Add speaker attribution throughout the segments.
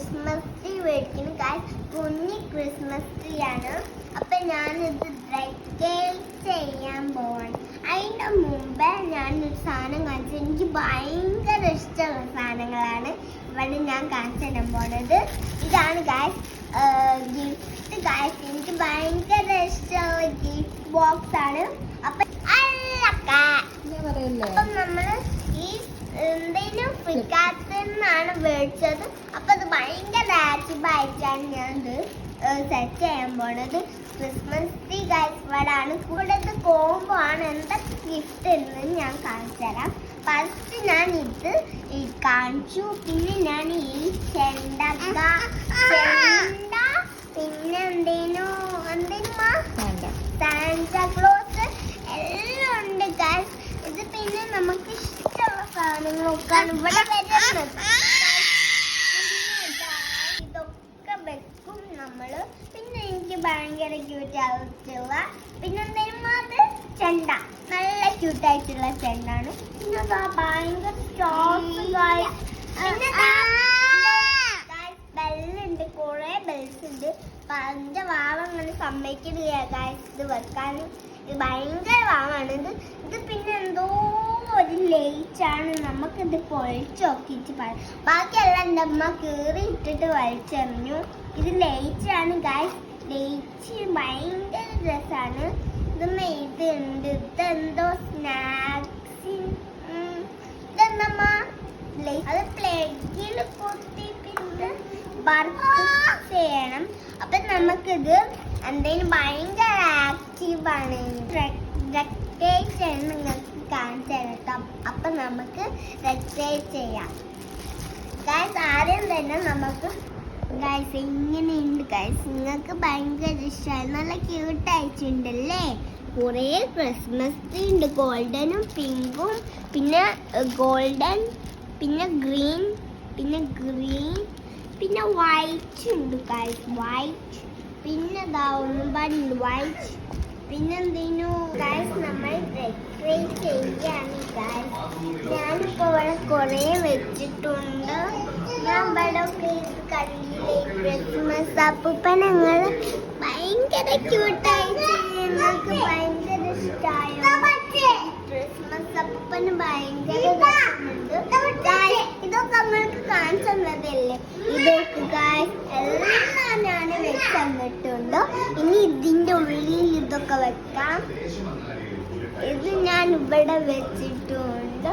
Speaker 1: Christmas tree മേടിക്കുന്നു guys. കുഞ്ഞി Christmas tree ആണ്. അപ്പൊ ഞാനിത് ഡെക്കറേറ്റ് ചെയ്യാൻ പോവാണ്. അതിൻ്റെ മുമ്പേ ഞാനൊരു സാധനം കാണിച്ചു. എനിക്ക് ഭയങ്കര ഇഷ്ടമുള്ള സാധനങ്ങളാണ് ഇവിടെ ഞാൻ കാണിച്ചു തരാൻ പോണത്. ഇതാണ് ഗൈസ് ഗിഫ്റ്റ് ഗൈസ്. എനിക്ക് ഭയങ്കര ഇഷ്ടമുള്ള ഗിഫ്റ്റ് ബോക്സ് ആണ്. അപ്പം നമ്മള് ഈ എന്തെങ്കിലും ഫ്ലിപ്കാർട്ടിൽ മേടിച്ചത്. അപ്പൊ അത് ഭയങ്കര ആക്റ്റീവായിട്ടാണ് ഞാൻ ഇത് സെറ്റ് ചെയ്യാൻ പോണത്. ക്രിസ്മസ് ട്രീ ഗൈസ് ഇവിടാണ്. കൂടത്തെ കോംബോ ആണ്. എന്തൊക്കെ ഗിഫ്റ്റ് ഉണ്ടെന്ന് ഞാൻ കാണിച്ചു തരാം. ഫസ്റ്റ് ഞാൻ ഇത് കാണിച്ചു. പിന്നെ ഞാൻ ഈ ചെണ്ട പിന്നെ സാന്റാക്ലോസ് എല്ലാം ഉണ്ട് ഗൈസ്. ഇത് പിന്നെ നമുക്ക് ഇഷ്ടമുള്ള സാധനങ്ങളൊക്കെയാണ് ഇവിടെ വരുന്നത്. ഇതൊക്കെ വെക്കും നമ്മള്. പിന്നെ എനിക്ക് ഭയങ്കര ക്യൂട്ട് ആയിട്ടുള്ള പിന്നെന്തേലും അത് ചെണ്ട, നല്ല ക്യൂട്ടായിട്ടുള്ള ചെണ്ടാണ്. പിന്നെ ഭയങ്കര ബെല്ലുണ്ട്, കുറെ ബെൽസ് ഉണ്ട്. എന്റെ വാവ അങ്ങനെ സമ്മതിക്കില്ല ഗൈസ് ഇത് വെക്കാൻ. ഇത് ഭയങ്കര വാവാണ്. ഇത് പിന്നെ എന്തോ ഒരു ലൈറ്റാണ്. നമുക്കിത് പൊളിച്ച് നോക്കിയിട്ട് ബാക്കിയെല്ലാം എൻ്റെ അമ്മ കീറി ഇട്ടിട്ട് വലിച്ചെറിഞ്ഞു. ഇത് ലൈറ്റാണ് ഗൈസ്. ലൈറ്റ് ഭയങ്കര രസമാണ്. ഇതുണ്ട്. ഇതെന്തോ സ്നാക്സ്. ഇതെന്തമ്മ അത് പ്ലേറ്റിൽ കുത്തി പിന്നെ വർക്ക് ചെയ്യണം. അപ്പൊ നമുക്കിത് എന്തെങ്കിലും ഭയങ്കര ആക്റ്റീവാണ്. നിങ്ങൾക്ക് കാണിച്ചു തരാം. അപ്പൊ നമുക്ക് ഡെക്കറേറ്റ് ചെയ്യാം ഗൈസ്. ആദ്യം തന്നെ നമുക്ക് ഗൈസ് ഇങ്ങനെയുണ്ട് ഗൈസ്. നിങ്ങൾക്ക് ഭയങ്കര ഇഷ്ടമായി. നല്ല ക്യൂട്ടായിട്ടുണ്ടല്ലേ. കുറേ ക്രിസ്മസ് ട്രീ ഉണ്ട്. ഗോൾഡനും പിങ്കും പിന്നെ ഗോൾഡൻ പിന്നെ ഗ്രീൻ പിന്നെ വൈറ്റ് ഉണ്ട് ഗൈസ്. വൈറ്റ് പിന്നെ ഒന്നുപാടുണ്ട് വൈറ്റ്. പിന്നെ എന്തേനു ഗൈസ് നമ്മൾ ഡെക്കറേറ്റ് ചെയ്യാണ് ഗൈസ്. ഞാനിപ്പോൾ ഇവിടെ കുറേ വെച്ചിട്ടുണ്ട്. ഞാൻ ഇവിടെ ഒക്കെ കണ്ടില്ലേ ക്രിസ്മസ് അപ്പൂപ്പൻ. ഞങ്ങൾ ഭയങ്കര ക്യൂട്ടായിട്ട് ഞങ്ങൾക്ക് ഭയങ്കര ഇഷ്ടമായോ ക്രിസ്മസ് അപ്പൂപ്പന്. ഭയങ്കര രസമുണ്ട്. ഇതൊക്കെ നമ്മൾക്ക് കാണിച്ചു തന്നതല്ലേ. ഇതൊക്കെ ഗൈസ് എല്ലാം ഞാൻ വെച്ച് തന്നിട്ടുണ്ട്. ഇനി ഇതിൻ്റെ ഉള്ളിൽ ഇതൊക്കെ വെക്കാം. ഇത് ഞാൻ ഇവിടെ വെച്ചിട്ടുണ്ട്.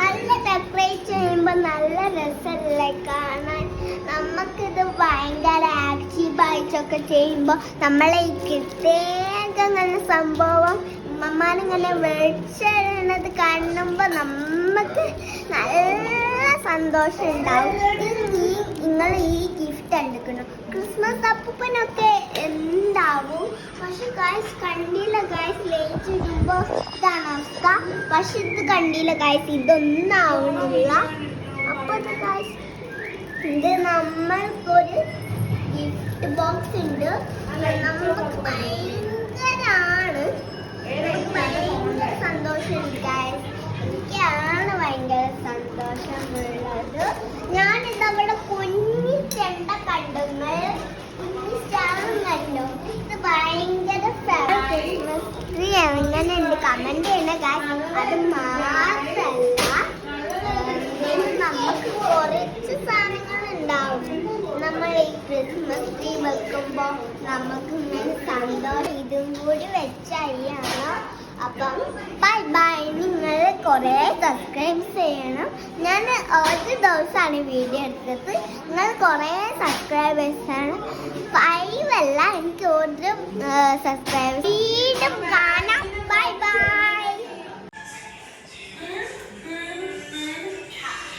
Speaker 1: നല്ല ഡെക്കറേറ്റ് ചെയ്യുമ്പോൾ നല്ല രസമല്ലേ കാണാൻ. നമുക്കിത് ഭയങ്കര ആക്റ്റീവായിട്ടൊക്കെ ചെയ്യുമ്പോൾ നമ്മളെ ഈ കിട്ടേക്ക് അങ്ങനെ സംഭവം അമ്മമാരിങ്ങനെ മേടിച്ചത് കാണുമ്പോൾ നമുക്ക് നല്ല സന്തോഷം ഉണ്ടാവും. നിങ്ങൾ ഈ ഗിഫ്റ്റ് എടുക്കണം. ക്രിസ്മസ് അപ്പൂപ്പനൊക്കെ ഉണ്ടാവും. പക്ഷെ ഗൈസ് കണ്ടില്ല ഗൈസ്. ലേറ്റ് ഇടുമ്പോൾ ഇതാണ് അവസ്ഥ. പക്ഷെ ഇത് കണ്ടില്ല ഗൈസ്. ഇതൊന്നും ആവുന്നില്ല. അപ്പൊ ഗൈസ് ഇത് നമ്മൾക്കൊരു ഗിഫ്റ്റ് ബോക്സ് ഉണ്ട്. നമുക്ക് ഭയങ്കരാണ്. ഭയങ്കര സന്തോഷമുണ്ട് ഗൈസ്. എനിക്കാണ് ഭയങ്കര സന്തോഷമുള്ളത്. ഞാനിതവിടെ കുഞ്ഞി ചെണ്ട കണ്ടു. കുഞ്ഞി സ്റ്റാറും കണ്ടു. ഇത് ഭയങ്കര ക്രിസ്മസ് ട്രീ എങ്ങനെയുണ്ട് കമന്റ് ചെയ്യണ ഗൈസ്. അത് മാത്രല്ല നമുക്ക് കുറച്ച് സാധനങ്ങൾ ഉണ്ടാവും. നമ്മൾ ഈ ക്രിസ്മസ് ട്രീ വെക്കുമ്പോൾ നമുക്ക് ഇങ്ങനെ സന്തോഷം ഇതും കൂടി വെച്ചറിയാണ്. അപ്പം ബൈ ബൈ. നിങ്ങൾ കുറേ സബ്സ്ക്രൈബ് ചെയ്യണം. ഞാൻ ഒരു ദിവസമാണ് വീഡിയോ എടുത്തത്. നിങ്ങൾ കുറേ സബ്സ്ക്രൈബേഴ്സാണ്. 5 അല്ല, എനിക്ക് ഒരു സബ്സ്ക്രൈബേഴ്സ്